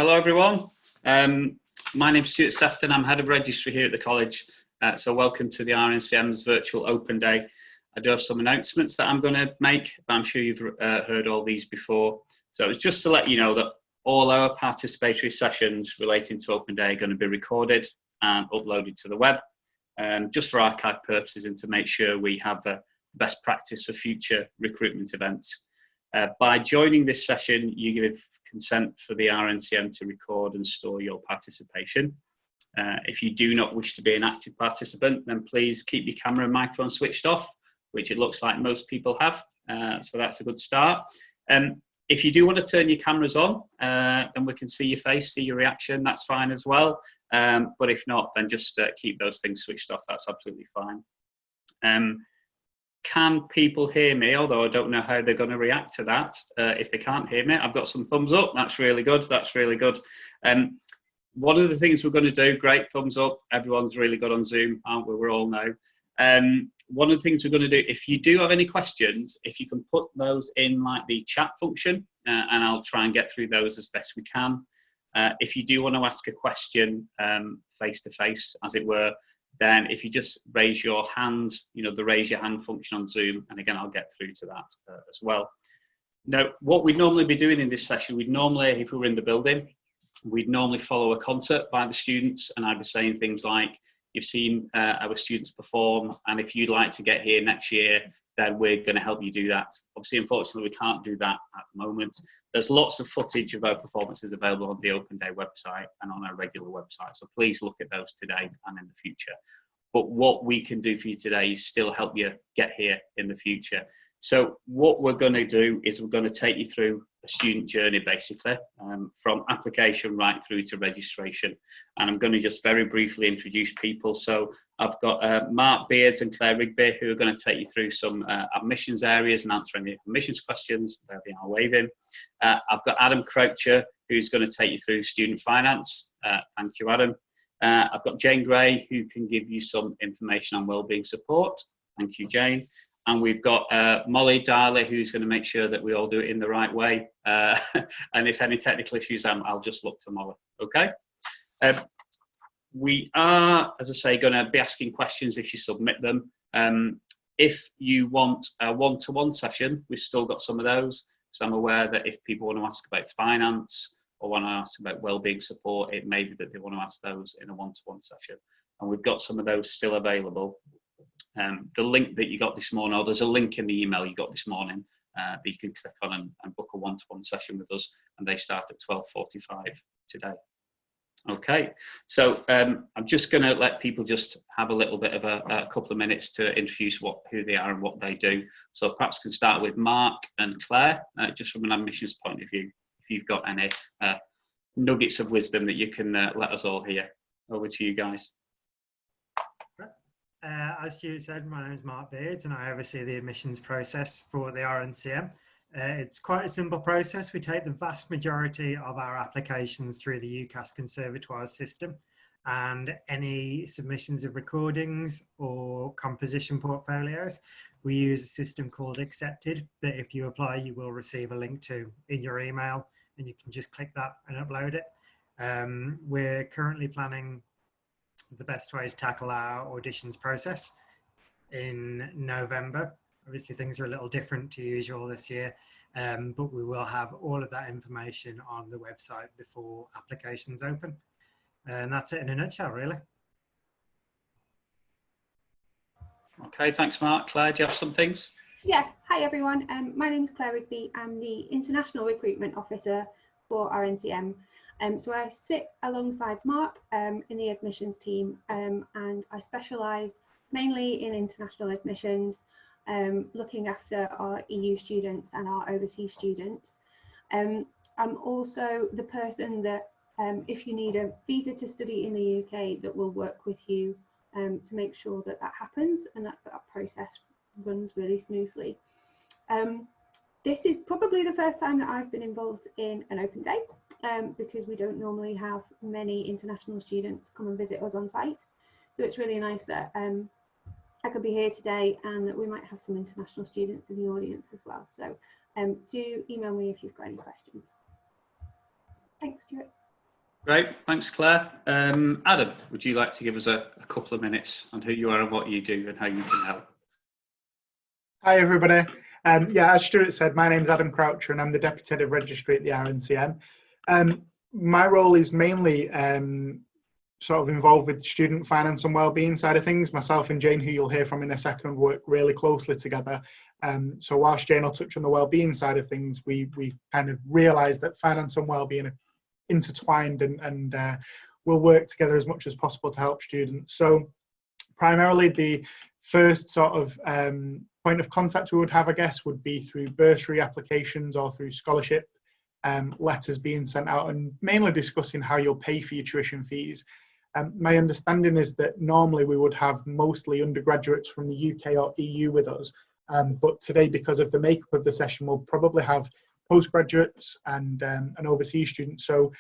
Hello everyone. My name's Stuart Sefton. I'm Head of Registry here at the college. So welcome to the RNCM's virtual open day. I do have some announcements that I'm going to make, but I'm sure you've heard all these before. So it's just to let you know that all our participatory sessions relating to open day are going to be recorded and uploaded to the web, just for archive purposes and to make sure we have the best practice for future recruitment events. By joining this session, you give consent for the RNCM to record and store your participation. If you do not wish to be an active participant, then please keep your camera and microphone switched off, which it looks like most people have, so that's a good start. If you do want to turn your cameras on, then we can see your face, see your reaction, that's fine as well. But if not, then just keep those things switched off, that's absolutely fine. Can people hear me? Although I don't know how they're going to react to that. If they can't hear me, I've got some thumbs up. That's really good. That's really good. One of the things we're going to do, great, thumbs up. Everyone's really good on Zoom, aren't we? We're all now. One of the things we're going to do, if you do have any questions, if you can put those in like the chat function, and I'll try and get through those as best we can. If you do want to ask a question face to face, as it were, then if you just raise your hand, you know, the raise your hand function on Zoom, and again, I'll get through to that as well. Now, what we'd normally be doing in this session, we'd normally, if we were in the building, we'd normally follow a concert by the students, and I'd be saying things like, you've seen our students perform, and if you'd like to get here next year, then we're going to help you do that. Obviously, unfortunately, we can't do that at the moment. There's lots of footage of our performances available on the Open Day website and on our regular website, so please look at those today and in the future. But what we can do for you today is still help you get here in the future. So what we're going to do is we're going to take you through a student journey, basically, from application right through to registration. And I'm going to just very briefly introduce people. So I've got Mark Beards and Claire Rigby, who are going to take you through some admissions areas and answer any admissions questions. They'll be our waving. I've got Adam Croucher, who's going to take you through student finance. Thank you, Adam. I've got Jane Gray, who can give you some information on wellbeing support. Thank you, Jane. And we've got Molly Darley, who's going to make sure that we all do it in the right way. And if any technical issues, I'll just look to Molly. Okay. We are, as I say, going to be asking questions if you submit them. If you want a one-to-one session, we've still got some of those. So I'm aware that if people want to ask about finance or want to ask about wellbeing support, it may be that they want to ask those in a one-to-one session. And we've got some of those still available. The link that you got this morning, or there's a link in the email you got this morning that you can click on and book a one-to-one session with us, and they start at 12:45 today. Okay, so I'm just going to let people just have a little bit of a couple of minutes to introduce who they are and what they do. So perhaps can start with Mark and Claire, just from an admissions point of view, if you've got any nuggets of wisdom that you can let us all hear. Over to you guys. As Stuart said, my name is Mark Beards and I oversee the admissions process for the RNCM. It's quite a simple process. We take the vast majority of our applications through the UCAS Conservatoire system, and any submissions of recordings or composition portfolios, we use a system called Accepted that if you apply, you will receive a link to in your email, and you can just click that and upload it. We're currently planning the best way to tackle our auditions process in November. Obviously things are a little different to usual this year, but we will have all of that information on the website before applications open. And that's it in a nutshell, really. Okay, thanks Mark. Claire, do you have some things? Yeah, hi everyone. My name is Claire Rigby. I'm the International Recruitment Officer for RNCM. So I sit alongside Mark in the admissions team, and I specialise mainly in international admissions, looking after our EU students and our overseas students. I'm also the person that, if you need a visa to study in the UK, that will work with you to make sure that that happens and that that process runs really smoothly. This is probably the first time that I've been involved in an open day, because we don't normally have many international students come and visit us on site. So it's really nice that I could be here today and that we might have some international students in the audience as well. So do email me if you've got any questions. Thanks, Stuart. Great, thanks Claire. Adam, would you like to give us a couple of minutes on who you are and what you do and how you can help? Hi everybody. Yeah, as Stuart said, my name's Adam Croucher and I'm the Deputy Head of Registry at the RNCM. My role is mainly sort of involved with student finance and wellbeing side of things. Myself and Jane, who you'll hear from in a second, work really closely together. So whilst Jane will touch on the wellbeing side of things, we kind of realise that finance and wellbeing are intertwined and we'll work together as much as possible to help students. So primarily the first sort of point of contact we would have, I guess, would be through bursary applications or through scholarship letters being sent out, and mainly discussing how you'll pay for your tuition fees. My understanding is that normally we would have mostly undergraduates from the UK or EU with us, but today, because of the makeup of the session, we'll probably have postgraduates and overseas students. So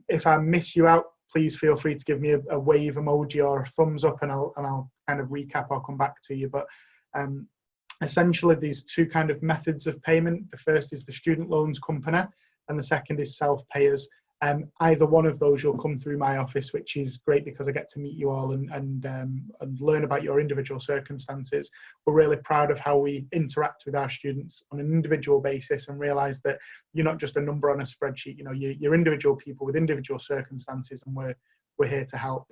if I miss you out, please feel free to give me a wave emoji or a thumbs up, and I'll kind of recap or come back to you. But essentially, these two kind of methods of payment. The first is the student loans company, and the second is self-payers. Either one of those you'll come through my office, which is great because I get to meet you all and learn about your individual circumstances. We're really proud of how we interact with our students on an individual basis and realise that you're not just a number on a spreadsheet. You know, you're individual people with individual circumstances, and we're here to help.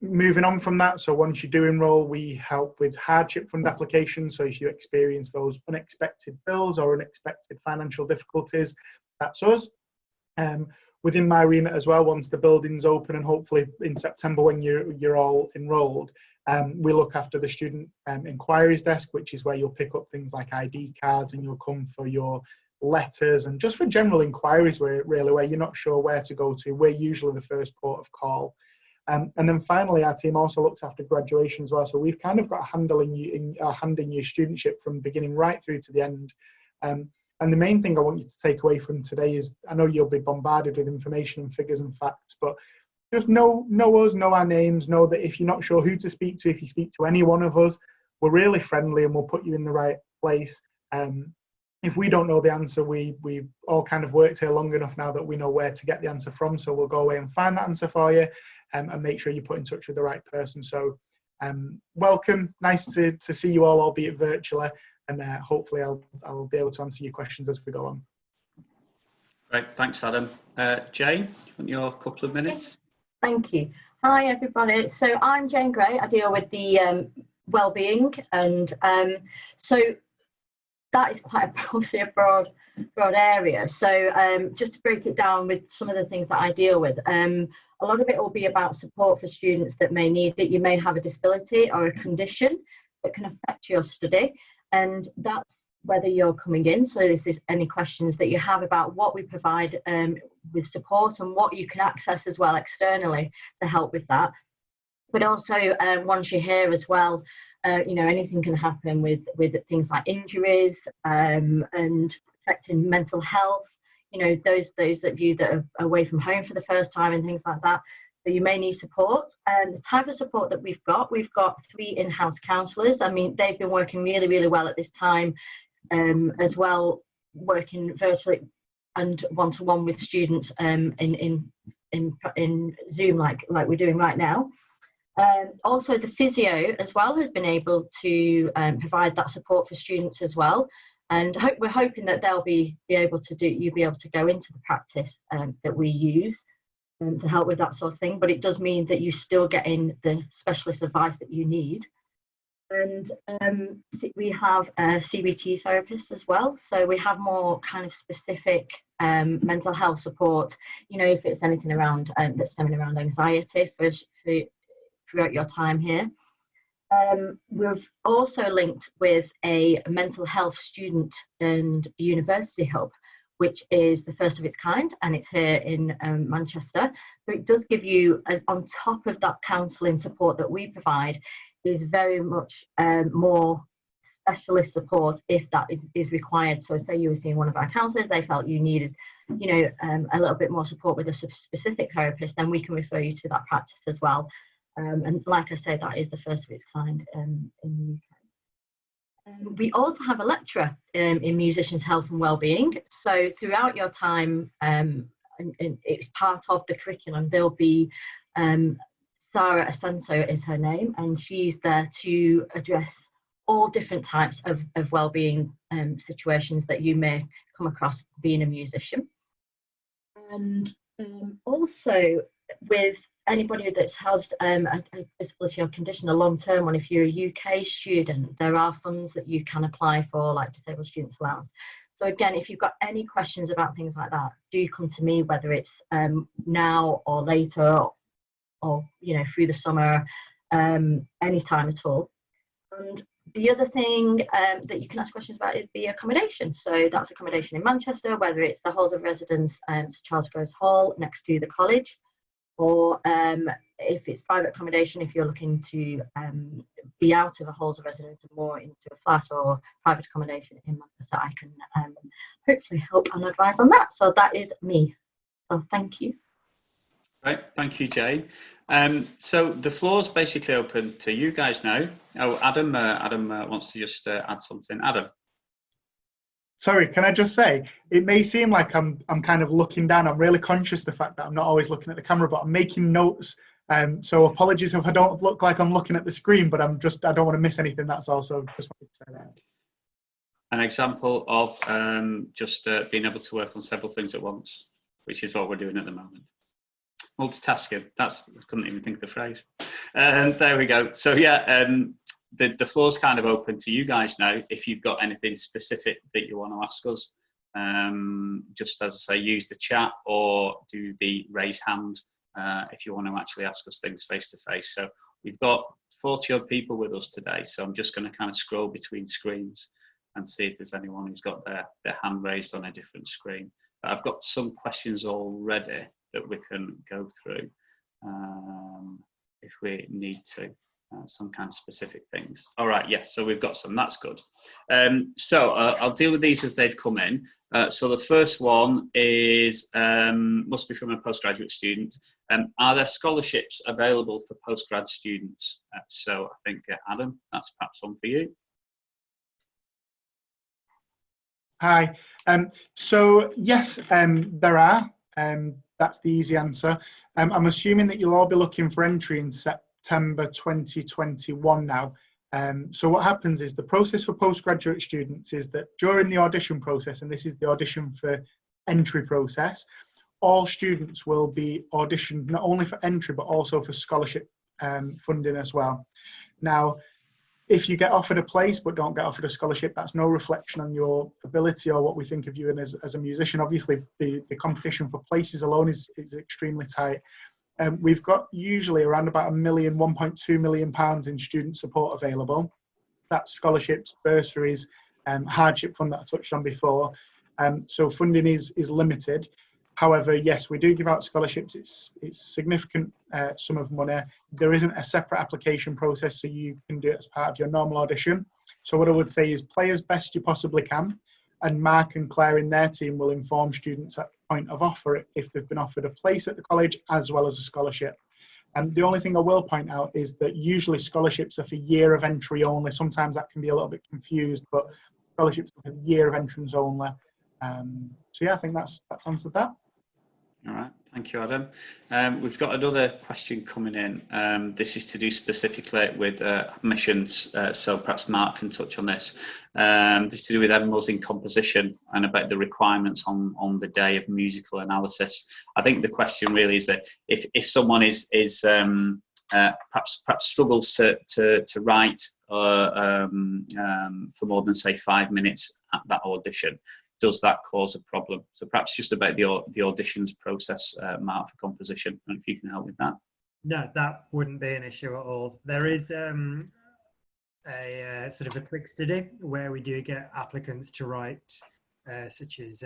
Moving on from that, so once you do enrol, we help with hardship fund applications. So if you experience those unexpected bills or unexpected financial difficulties, that's us. Within my remit as well, once the building's open and hopefully in September when you're all enrolled, we look after the student inquiries desk, which is where you'll pick up things like ID cards, and you'll come for your letters and just for general inquiries where you're not sure where to go to. We're usually the first port of call. And then finally, our team also looks after graduation as well. So we've kind of got a hand in your studentship from beginning right through to the end. And the main thing I want you to take away from today is, I know you'll be bombarded with information and figures and facts, but just know us, know our names, know that if you're not sure who to speak to, if you speak to any one of us, we're really friendly and we'll put you in the right place. If we don't know the answer, we've all kind of worked here long enough now that we know where to get the answer from, so we'll go away and find that answer for you and make sure you put in touch with the right person. So welcome, nice to see you all, albeit virtually. And hopefully I'll be able to answer your questions as we go on. Great, thanks Adam. Jane, do you want your couple of minutes? Thank you. Hi everybody. So I'm Jane Gray. I deal with the wellbeing, and so that is quite obviously a broad area. So just to break it down with some of the things that I deal with, a lot of it will be about support for students that you may have a disability or a condition that can affect your study. And that's whether you're coming in, so this is any questions that you have about what we provide with support and what you can access as well externally to help with that. But also once you're here as well, anything can happen with things like injuries and affecting mental health, those of you that are away from home for the first time and things like that. So you may need support. The type of support that we've got 3 in-house counsellors. I mean, they've been working really, really well at this time as well, working virtually and one-to-one with students in Zoom like we're doing right now. Also, the physio as well has been able to provide that support for students as well. And we're hoping that you'll be able to go into the practice that we use to help with that sort of thing, but it does mean that you still get in the specialist advice that you need. And we have a CBT therapist as well, so we have more kind of specific mental health support, if it's anything around that's stemming around anxiety throughout your time here. We've also linked with a mental health student and university hub, which is the first of its kind, and it's here in Manchester. So it does give you, on top of that counselling support that we provide, is very much more specialist support if that is required. So say you were seeing one of our counsellors, they felt you needed, a little bit more support with a specific therapist, then we can refer you to that practice as well. And like I said, that is the first of its kind in the UK. We also have a lecturer in musicians' health and wellbeing. So throughout your time and it's part of the curriculum. There'll be Sarah Asenso is her name, and she's there to address all different types of wellbeing situations that you may come across being a musician. And also with anybody that has a disability or condition, a long-term one, if you're a UK student, there are funds that you can apply for, like Disabled Students Allowance. So again, if you've got any questions about things like that, do come to me, whether it's now or later, or you know, through the summer, anytime at all. And the other thing that you can ask questions about is the accommodation. So that's accommodation in Manchester, whether it's the halls of residence at Charles Groves Hall next to the college, or if it's private accommodation, if you're looking to be out of a halls of residence and more into a flat or private accommodation in Manchester, I can hopefully help and advise on that. So that is me. So thank you. Right, thank you, Jane. So the floor's basically open to you guys now. Oh, Adam wants to just add something. Adam. Sorry, can I just say, it may seem like I'm kind of looking down. I'm really conscious of the fact that I'm not always looking at the camera, but I'm making notes. So apologies if I don't look like I'm looking at the screen, but I don't want to miss anything. That's also just wanted to say that. An example of just being able to work on several things at once, which is what we're doing at the moment. Multitasking. I couldn't even think of the phrase. There we go. So yeah, the floor's kind of open to you guys now. If you've got anything specific that you want to ask us, just as I say, use the chat or do the raise hand if you want to actually ask us things face to face. So we've got 40 odd people with us today. So I'm just going to kind of scroll between screens and see if there's anyone who's got their hand raised on a different screen. But I've got some questions already that we can go through if we need to, some kind of specific things. All right, yeah, so we've got some, that's good. So I'll deal with these as they've come in. So the first one is, must be from a postgraduate student. Are there scholarships available for postgrad students? So I think, Adam, that's perhaps one for you. Hi. So yes, there are. That's the easy answer. I'm assuming that you'll all be looking for entry in September 2021 now. So what happens is the process for postgraduate students is that during the audition process, and this is the audition for entry process, all students will be auditioned not only for entry but also for scholarship funding as well. Now, if you get offered a place but don't get offered a scholarship, that's no reflection on your ability or what we think of you as a musician. Obviously, the competition for places alone is extremely tight. We've got usually around about £1.2 million in student support available. That's scholarships, bursaries, hardship fund that I touched on before. So funding is limited. However, yes, we do give out scholarships. It's significant sum of money. There isn't a separate application process, so you can do it as part of your normal audition. So what I would say is play as best you possibly can, and Mark and Claire in their team will inform students at the point of offer if they've been offered a place at the college as well as a scholarship. And the only thing I will point out is that usually scholarships are for year of entry only. Sometimes that can be a little bit confused, but scholarships are for year of entrance only. So yeah, I think that's answered that. All right, thank you, Adam. We've got another question coming in. This is to do specifically with admissions, so perhaps Mark can touch on this. This is to do with MMUs in composition and about the requirements on the day of musical analysis. I think the question really is that if someone is perhaps struggles to write for more than say 5 minutes at that audition, does that cause a problem? So perhaps just about the auditions process, Mark, for composition, and if you can help with that. No, that wouldn't be an issue at all. There is a sort of a quick study where we do get applicants to write such as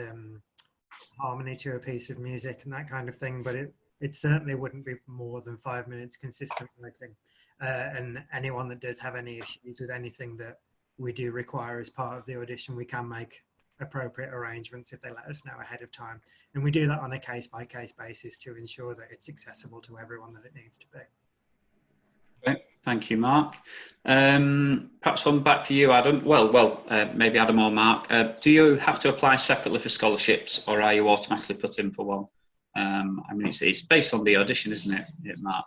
harmony to a piece of music and that kind of thing, but it certainly wouldn't be more than 5 minutes consistent writing. And anyone that does have any issues with anything that we do require as part of the audition, we can make appropriate arrangements if they let us know ahead of time, and we do that on a case-by-case basis to ensure that it's accessible to everyone that it needs to be. Okay, thank you, Mark. Perhaps one back for you, Adam. Well, maybe Adam or Mark. Do you have to apply separately for scholarships, or are you automatically put in for one? I mean, it's based on the audition, isn't it, Mark?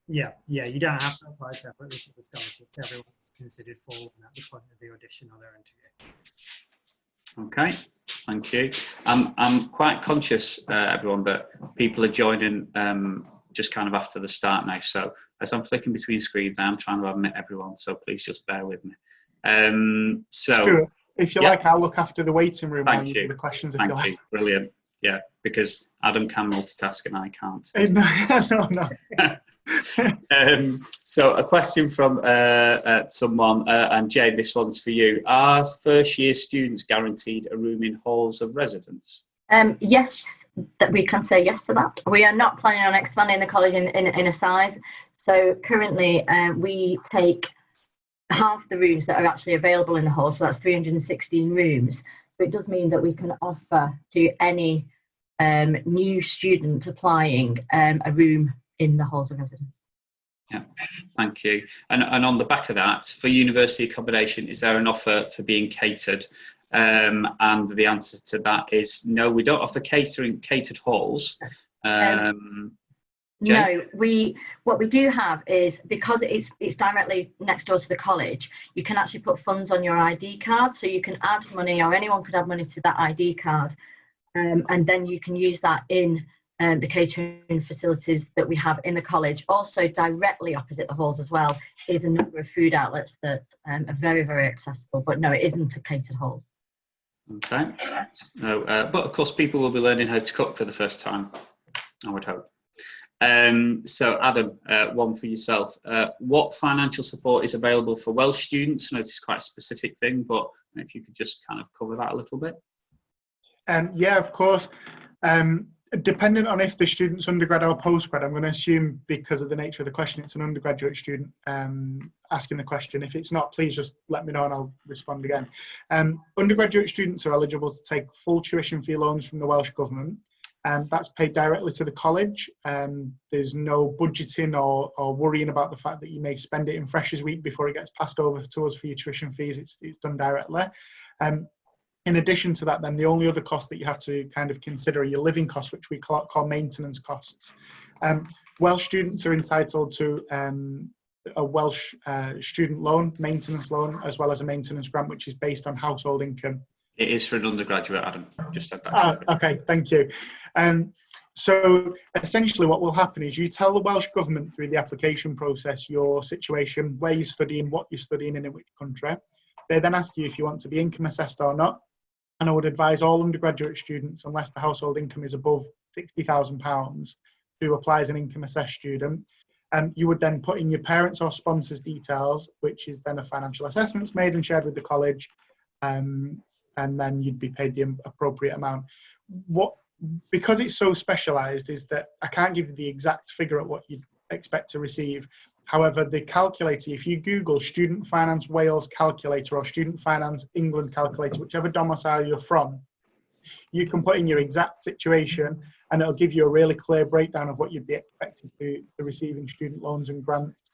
Yeah, you don't have to apply separately for the scholarships. Everyone's considered for one at the point of the audition or their interview. Okay, thank you. I'm quite conscious, everyone, that people are joining just kind of after the start now. So as I'm flicking between screens, I'm trying to admit everyone. So please just bear with me. Stuart, if you like, I'll look after the waiting room while you do the questions. If you like. Brilliant. Yeah, because Adam can multitask and I can't. No. So a question from someone, and Jane, this one's for you. Are first year students guaranteed a room in halls of residence? Yes, that we can say yes to that. We are not planning on expanding the college in a size. So currently we take half the rooms that are actually available in the hall, so that's 316 rooms. So it does mean that we can offer to any new student applying a room in the halls of residence. Yeah, thank you. And on the back of that, for university accommodation, is there an offer for being catered? And the answer to that is no, we don't offer catered halls. No, what we do have is, because it's directly next door to the college, you can actually put funds on your ID card, so you can add money, or anyone could add money to that ID card, and then you can use that in the catering facilities that we have in the college. Also, directly opposite the halls as well is a number of food outlets that are very, very accessible, but no, it isn't a catered hall. Okay, no, but of course people will be learning how to cook for the first time, I would hope. So Adam, one for yourself. What financial support is available for Welsh students? I know this is quite a specific thing, but if you could just kind of cover that a little bit. Yeah, of course. Depending on if the student's undergrad or postgrad, I'm going to assume, because of the nature of the question, it's an undergraduate student asking the question. If it's not, please just let me know and I'll respond again. Undergraduate students are eligible to take full tuition fee loans from the Welsh Government. That's paid directly to the college. There's no budgeting or worrying about the fact that you may spend it in Freshers Week before it gets passed over to us for your tuition fees. It's done directly. In addition to that, then the only other cost that you have to kind of consider are your living costs, which we call maintenance costs. Welsh students are entitled to a Welsh student loan, maintenance loan, as well as a maintenance grant, which is based on household income. It is for an undergraduate, Adam. Just said that. Okay, thank you. So essentially what will happen is you tell the Welsh Government through the application process your situation, where you're studying, what you're studying and in which country. They then ask you if you want to be income assessed or not. And I would advise all undergraduate students, unless the household income is above £60,000, to apply as an income assessed student. You would then put in your parents' or sponsors' details, which is then a financial assessment made and shared with the college. And then you'd be paid the appropriate amount. Because it's so specialised, is that I can't give you the exact figure at what you'd expect to receive. However, the calculator, if you Google Student Finance Wales calculator or Student Finance England calculator, whichever domicile you're from, you can put in your exact situation and it'll give you a really clear breakdown of what you'd be expected to receive in student loans and grants.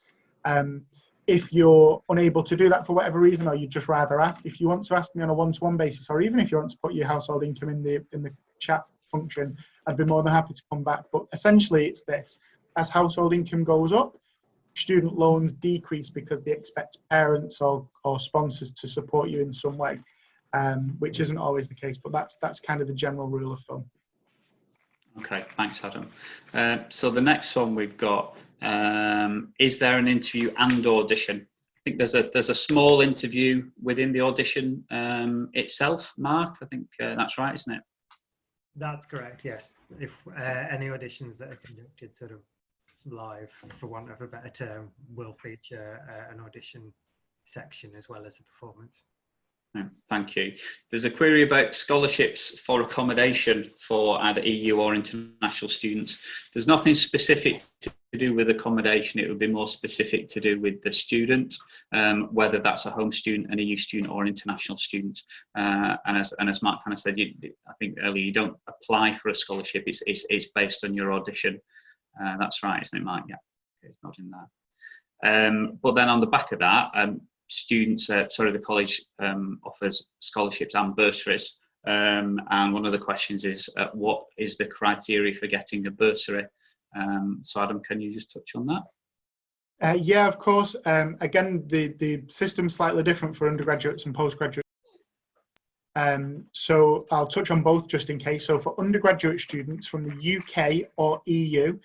If you're unable to do that for whatever reason, or you'd just rather ask, if you want to ask me on a one-to-one basis, or even if you want to put your household income in the chat function, I'd be more than happy to come back. But essentially it's this: as household income goes up, student loans decrease because they expect parents or sponsors to support you in some way, which isn't always the case, but that's kind of the general rule of thumb. Okay, thanks, Adam. So the next one we've got, is there an interview and audition? I think there's a small interview within the audition itself, Mark. I think that's right, isn't it? That's correct, yes. If any auditions that are conducted sort of live, for want of a better term, will feature an audition section as well as a performance. Thank you. There's a query about scholarships for accommodation for either EU or international students. There's nothing specific to do with accommodation. It would be more specific to do with the student, whether that's a home student, an EU student or an international student. And as Mark kind of said, I think earlier, you don't apply for a scholarship. It's based on your audition. That's right, isn't it, Mark? Yeah, it's not in there. But then on the back of that, students, the college offers scholarships and bursaries and one of the questions is what is the criteria for getting a bursary? So Adam, can you just touch on that? Yeah, of course. Again, the system's slightly different for undergraduates and postgraduates. So I'll touch on both just in case. So for undergraduate students from the UK or EU,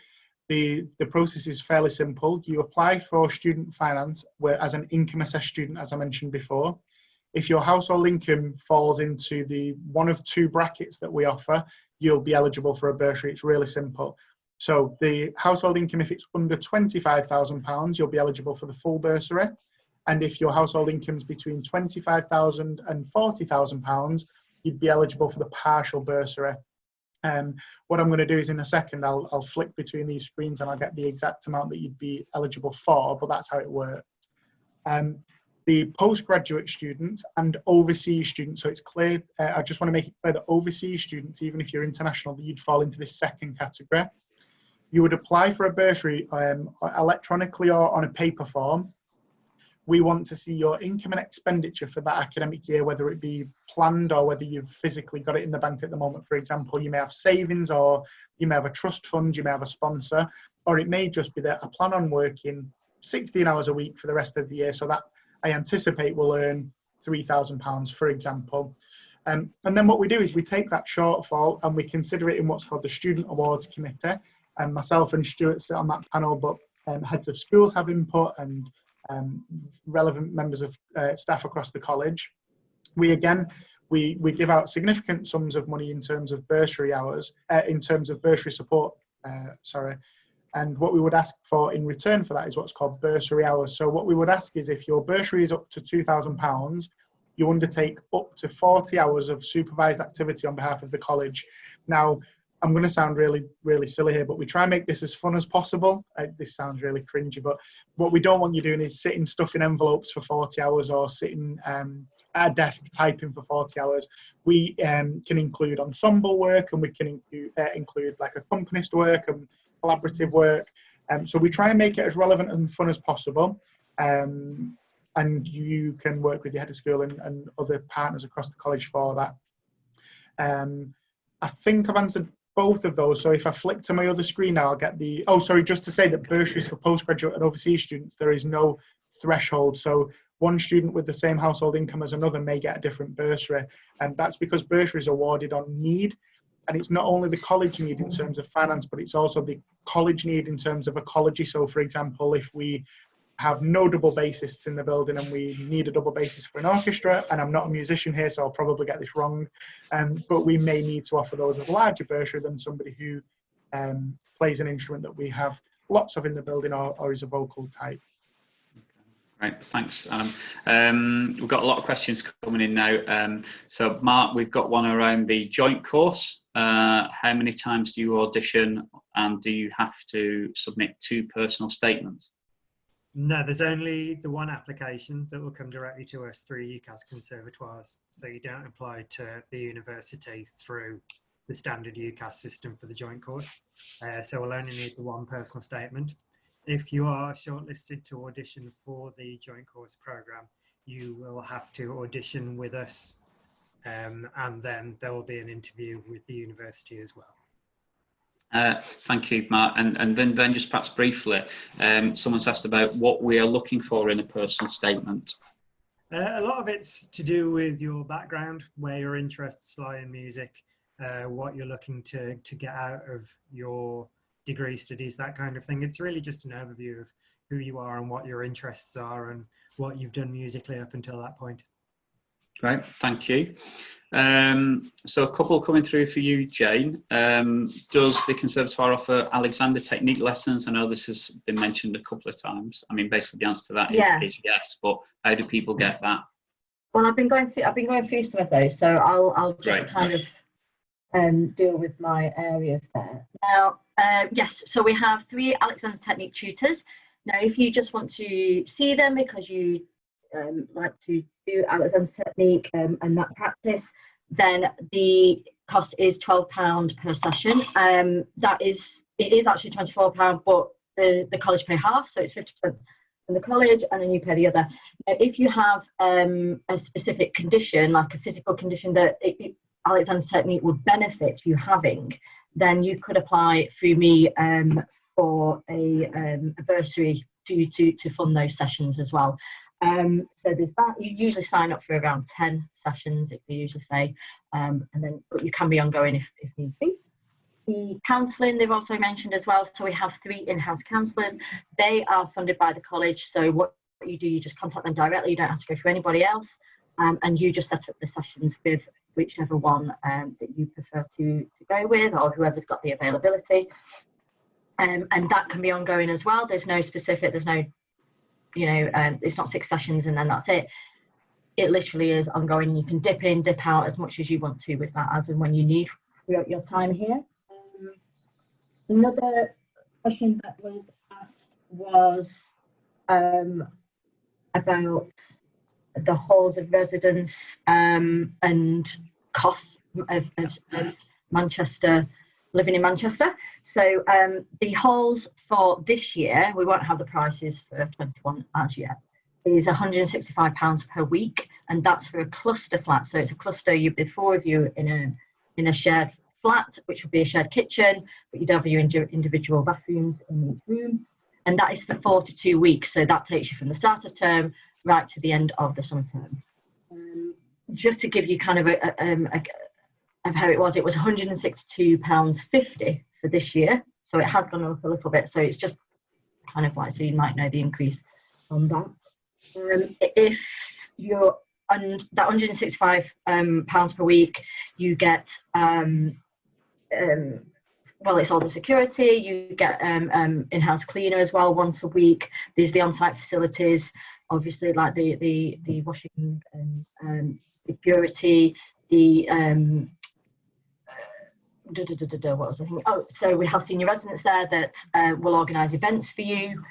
the process is fairly simple. You apply for student finance as an income assessed student, as I mentioned before. If your household income falls into the one of two brackets that we offer, you'll be eligible for a bursary. It's really simple. So the household income, if it's under £25,000, you'll be eligible for the full bursary. And if your household income is between £25,000 and £40,000, you'd be eligible for the partial bursary. What I'm going to do is in a second, I'll flick between these screens and I'll get the exact amount that you'd be eligible for, but that's how it works. The postgraduate students and overseas students, so it's clear, I just want to make it clear that overseas students, even if you're international, that you'd fall into this second category. You would apply for a bursary electronically or on a paper form. We want to see your income and expenditure for that academic year, whether it be planned or whether you've physically got it in the bank at the moment. For example, you may have savings, or you may have a trust fund, you may have a sponsor, or it may just be that I plan on working 16 hours a week for the rest of the year, so that I anticipate will earn £3,000, for example. And then what we do is we take that shortfall and we consider it in what's called the Student Awards Committee. And myself and Stuart sit on that panel, but heads of schools have input and relevant members of staff across the college. We give out significant sums of money in terms of bursary hours, in terms of bursary support, and what we would ask for in return for that is what's called bursary hours. So what we would ask is if your bursary is up to £2,000, you undertake up to 40 hours of supervised activity on behalf of the college. Now, I'm going to sound really, really silly here, but we try and make this as fun as possible. This sounds really cringy, but what we don't want you doing is sitting stuffing envelopes for 40 hours or sitting at a desk typing for 40 hours. We can include ensemble work, and we can include like accompanist work and collaborative work. So we try and make it as relevant and fun as possible. And you can work with your head of school and other partners across the college for that. I think I've answered both of those. So if I flick to my other screen now, I'll get the, just to say that bursaries for postgraduate and overseas students, there is no threshold. So one student with the same household income as another may get a different bursary. And that's because bursaries are awarded on need. And it's not only the college need in terms of finance, but it's also the college need in terms of ecology. So for example, if we have no double bassists in the building and we need a double bassist for an orchestra, and I'm not a musician here, so I'll probably get this wrong, but we may need to offer those as a larger bursary than somebody who plays an instrument that we have lots of in the building or is a vocal type. Right, thanks, Adam. We've got a lot of questions coming in now. So Mark, we've got one around the joint course. How many times do you audition, and do you have to submit 2 personal statements? No, there's only the one application that will come directly to us through UCAS conservatoires. So you don't apply to the university through the standard UCAS system for the joint course. So we'll only need the one personal statement. If you are shortlisted to audition for the joint course programme, you will have to audition with us, and then there will be an interview with the university as well. Thank you, Mark. And then just perhaps briefly, someone's asked about what we are looking for in a personal statement. A lot of it's to do with your background, where your interests lie in music, what you're looking to get out of your degree studies, that kind of thing. It's really just an overview of who you are and what your interests are and what you've done musically up until that point. Great, thank you. So a couple coming through for you, Jane. Does the Conservatoire offer Alexander technique lessons? I know this has been mentioned a couple of times. I mean, basically the answer to that is yes, but how do people get that? Well, I've been going through some of those, so I'll just kind of deal with my areas there. Now, yes, so we have 3 Alexander technique tutors. Now, if you just want to see them because you like to do Alexander technique and that practice, then the cost is £12 per session. It is actually £24, but the college pay half, so it's 50% from the college, and then you pay the other. Now, if you have a specific condition, like a physical condition that Alexander's technique would benefit you having, then you could apply through me for a bursary to fund those sessions as well. So there's that. You usually sign up for around 10 sessions, if you usually say, but you can be ongoing if needs be. The counselling they've also mentioned as well. So we have 3 in-house counsellors. They are funded by the college. So what you do, you just contact them directly. You don't have to go through anybody else, and you just set up the sessions with whichever one that you prefer to go with, or whoever's got the availability. And that can be ongoing as well. There's no, it's not 6 sessions and then that's it. It literally is ongoing. You can dip in, dip out as much as you want to with that, as and when you need throughout your time here. Another question that was asked was about the halls of residence and costs of Manchester, living in Manchester. So the halls for this year, we won't have the prices for 21 as yet, is £165 per week, and that's for a cluster flat. So it's a cluster, you'd be 4 of you in a shared flat, which would be a shared kitchen, but you'd have your individual bathrooms in each room, and that is for 42 weeks. So that takes you from the start of term right to the end of the summer term. Just to give you kind of of how it was £162.50 for this year. So it has gone up a little bit. So it's just kind of like, so you might know the increase on that. If you're on that £165 per week, you get well, it's all the security. You get in-house cleaner as well once a week. There's the on-site facilities, obviously, like the washing and security. The what was I thinking? Oh, so we have senior residents there that will organise events for you,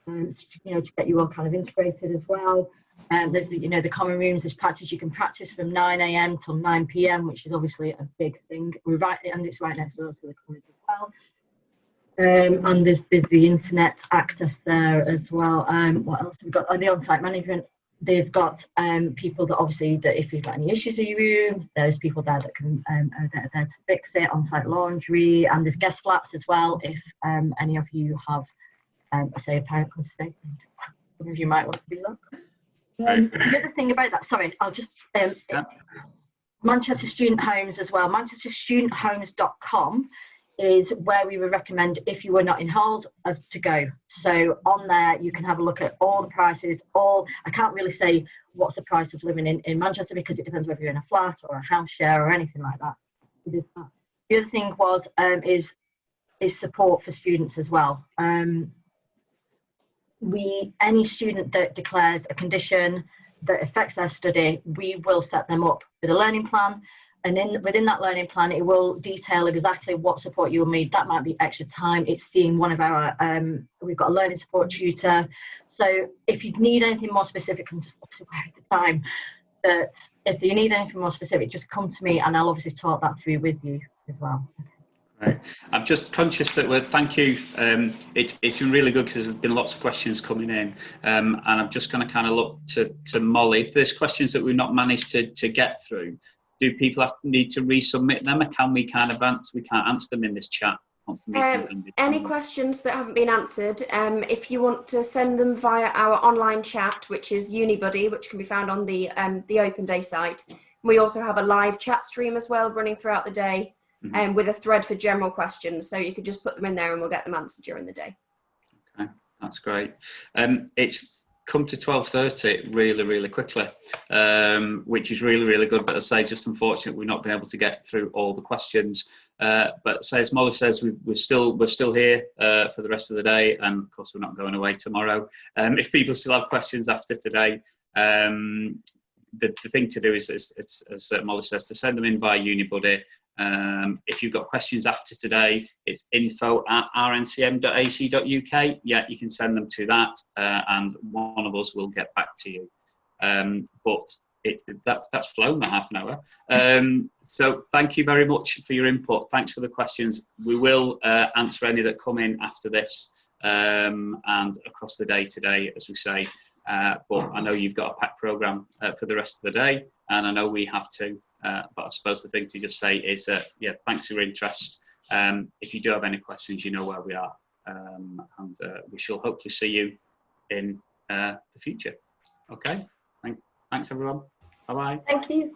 to get you all kind of integrated as well. There's the common rooms. There's practice. You can practice from 9 a.m. till 9 p.m., which is obviously a big thing. And it's right next door to the college as well. And there's the internet access there as well. What else have we got? Oh, the on-site management. They've got people that obviously, that if you've got any issues in your room, there's people there that can that are there to fix it. On-site laundry, and there's guest flats as well. If any of you have, say, a parent comes to stay, some of you might want to do that. The other thing about that, sorry, I'll just Manchester Student Homes as well. ManchesterStudentHomes.com is where we would recommend, if you were not in halls, to go. So on there you can have a look at all the prices. I can't really say what's the price of living in Manchester, because it depends whether you're in a flat or a house share or anything like that. The other thing was is support for students as well. Any student that declares a condition that affects their study, we will set them up with a learning plan, and within that learning plan it will detail exactly what support you will need. That might be extra time, it's seeing one of our we've got a learning support tutor. So if you need anything more specific, and just obviously at the time, that if you need anything more specific, just come to me and I'll obviously talk that through with you as well. Right. I'm just conscious that thank you. It's been really good because there's been lots of questions coming in, and I'm just going to kind of look to Molly. If there's questions that we've not managed to get through, do people need to resubmit them, or can we kind of answer? We can't answer them in this chat. Any questions that haven't been answered, if you want to send them via our online chat, which is Unibuddy, which can be found on the Open Day site. We also have a live chat stream as well running throughout the day. With a thread for general questions, so you could just put them in there and we'll get them answered during the day. Okay, that's great. It's come to 12:30 really quickly, which is really good, but I say, just unfortunate we've not been able to get through all the questions, but say, as Molly says, we're still here for the rest of the day, and of course we're not going away tomorrow. If people still have questions after today, the thing to do is as Molly says, to send them in via Unibuddy. If you've got questions after today, it's info@rncm.ac.uk. Yeah, you can send them to that, and one of us will get back to you. But that's flown, that half an hour. So thank you very much for your input. Thanks for the questions. We will answer any that come in after this, and across the day today, as we say. But I know you've got a packed programme for the rest of the day. and I know we have too. But I suppose the thing to just say is, yeah, thanks for your interest. If you do have any questions, you know where we are, and we shall hopefully see you in the future. Okay, thanks everyone. Bye bye. Thank you.